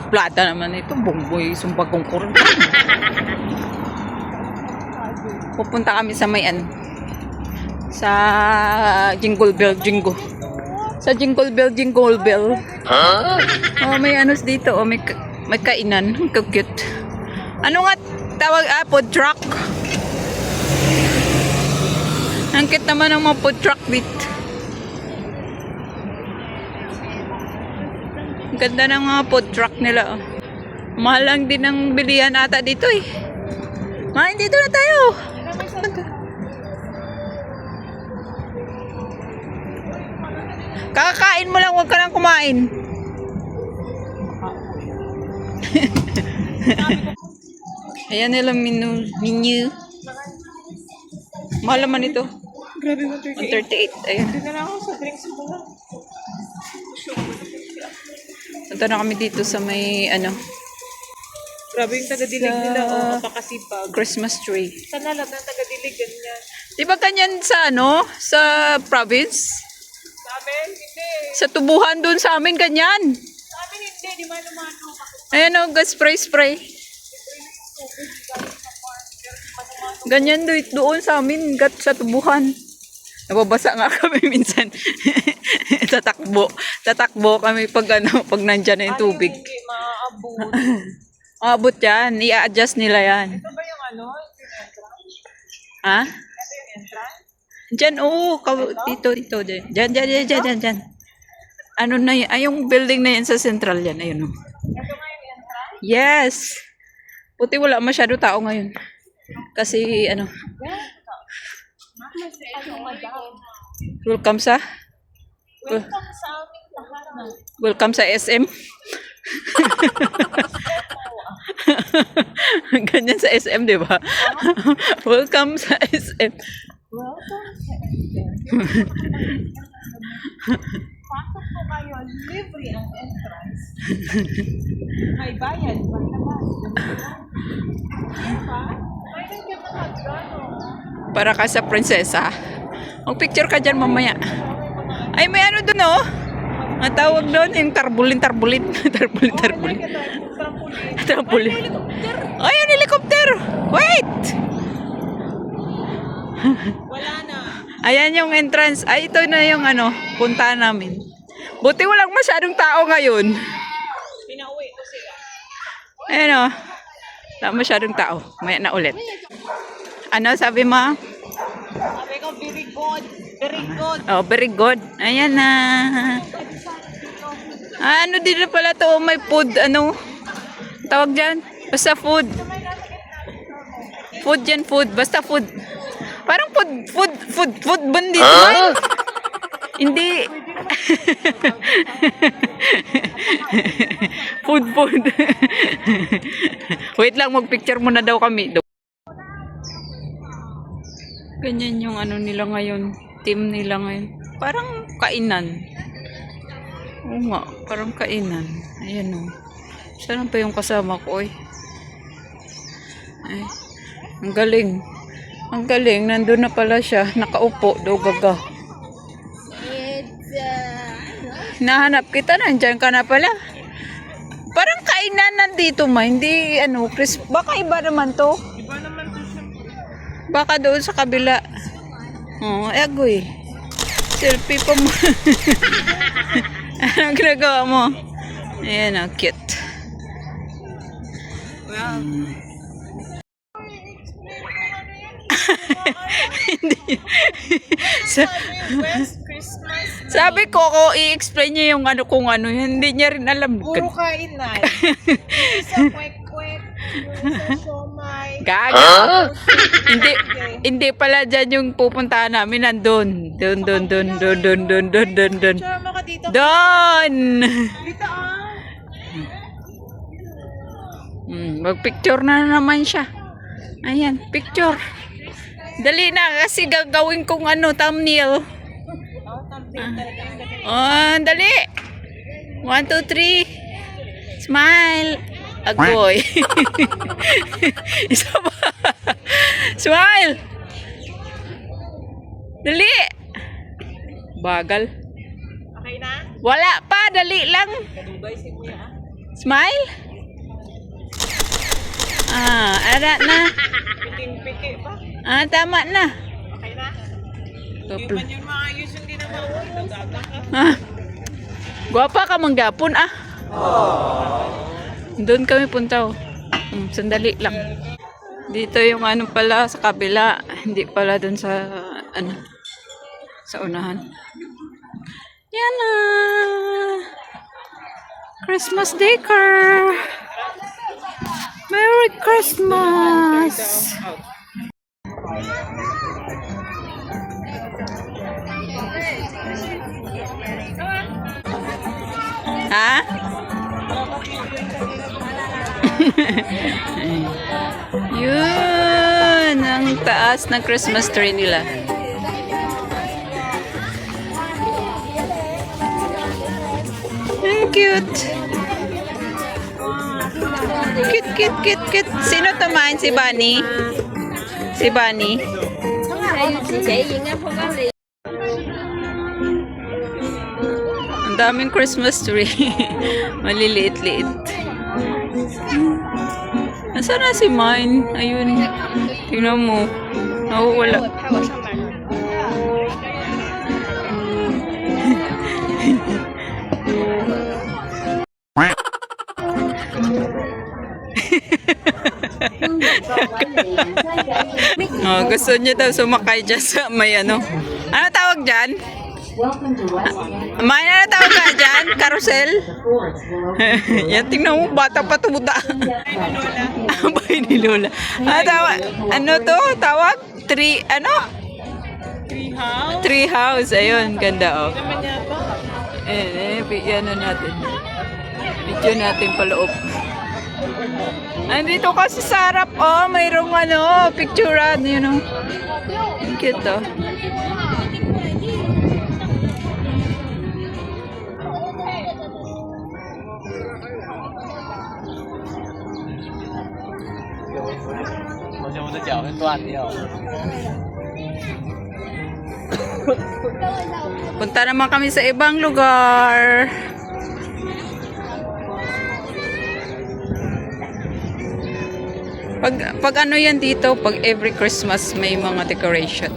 suplada naman ito. Bongboy, sumpagong kurang. Pupunta kami sa mayan. Sa Jingle Bell, Jingle. Sa Jingle Bell, Jingle Bell. Oh, may anos dito. Oh, may kainan. Ang cute. Ano nga tawag? Food truck. Ang cute naman ng mga food truck dito. Ang ganda ng mga food truck nila. Oh. Mahal lang din ang bilihan ata dito eh. Main dito na tayo. Kakakain mo lang, huwag ka nang kumain. Ayan nilang menu. Mahal naman ito. Grabe, 138. 138. Ayan. Hindi na ako sa drinks mo na. Punta na kami dito sa may ano, Grabe yung taga-dilig nila. Oh, napakasipag. Christmas tree. Sana lahat ng taga-dilig ganyan. Di ba ganyan sa ano? Sa province? Sa amin, hindi. Sa tubuhan doon sa amin ganyan. Sa amin, hindi. Di mano-mano. Ayan o, spray. Ganyan doon sa amin, sa tubuhan. Nababasa nga kami minsan. Tatakbo kami pag nandyan na yung tubig. Hindi maaabot. Abot yan, i-adjust nila yan. Ito ba yung ano? Yung entrance? Ha? Ito yung entrance? Diyan, oo. Dito. Diyan. Ano na yan? Ay, yung building na yan sa central yan. Ayun o. Ito nga yung entrance? Yes! Puti wala masyado tao ngayon. Kasi, ano, welcome sa welcome sa SM. Ganyan sa SM, di ba? Welcome sa SM. Pasok po kayo, libre ang entrance. May bayad, pagtabas. Diba? Kailan ka nakagano? Para ka sa prinsesa. Mag-picture ka dyan mamaya. Ay, may ano dun oh. Ang tawag doon, yung tarbulin. Trampolin. Ay, yung helicopter. Wait! Wala na. Ayan yung entrance. Ay, ito na yung ano, punta namin. Buti walang masyadong tao ngayon. Pinauwi ko sila. Ayan o. Wala masyadong tao. Maya na ulit. Ano sabi mo? Sabi ko, very good. Very good. Oh, very good. Ayan na. Ano din na pala to? May food, ano? Tawag dyan? Basta food. Food dyan, food. Basta food. Parang food bandit man. Hindi. food. Wait lang, mag-picture muna daw kami. Ganyan yung ano nila ngayon. Team nila ngayon. Parang kainan. Oo nga, parang kainan. Ayan o. Saan pa yung kasama ko eh? Ay, ang galing. Ang galing, nandun na pala siya. Nakaupo, daw gaga. Nahanap kita, nandyan ka na pala. Parang kainan nandito ma. Hindi, ano, Chris. Baka iba naman to. Iba naman to siya. Baka doon sa kabila. Oh, agoy. Selfie pa mo. Anong ginagawa mo? Ayan, oh, cute. Well, Hindi. West Christmas. Sabi ko, i-explain niya yung ano kung ano. Hindi niya rin alam. Puro kainan. Isa kwek-kwek. Isa siomay. Gaga. Hindi pala dyan yung pupuntahan namin. Nandun. Doon. Tsura mo ka dito. Doon. Dito ah. Mag-picture na naman siya. Ayan, picture. Dali na kasi gagawin kong ano, thumbnail. Oh, dali. 1, 2, 3. Smile. Agoy. Isa pa. Smile. Dali. Bagal. Okay na? Wala pa, dali lang. Kadugay si Kuya ah. Smile? Ara na. Piking-piki pa. Tama na. Okay na. Hindi Tuplo. man yun maayos, hindi na mauwi. Nagagak ka. Gwapa ka manggapon Doon kami punta sandali lang. Dito yung ano pala sa kabila, hindi pala doon sa ano sa unahan. Yan na. Christmas decor. Merry Christmas. Ha? Yun ang taas ng Christmas tree nila. Ang cute. Cute, cute, cute, cute. Sino tumahin? Si Bunny? Si Bunny? Ang daming Christmas tree. Maliliit-liit. Nasaan na si Mine? Ayun. Tingnan mo. Nawawala. Gusto niya daw sumakay dyan sa may ano. Ano tawag dyan? Mine, ano tawag ka dyan? Carousel? Yan, tingnan mo, bata pa tumuta. Abay ni Lola. Ano to? Tawag? Ano? Treehouse. Tree house. Ayun, ganda Naman yata. Ano natin. Video natin paloob. Andito kasi sa harap, mayroong picturean, Ang cute, Punta naman kami sa ibang lugar. Pag ano yan dito, pag every Christmas may mga decoration.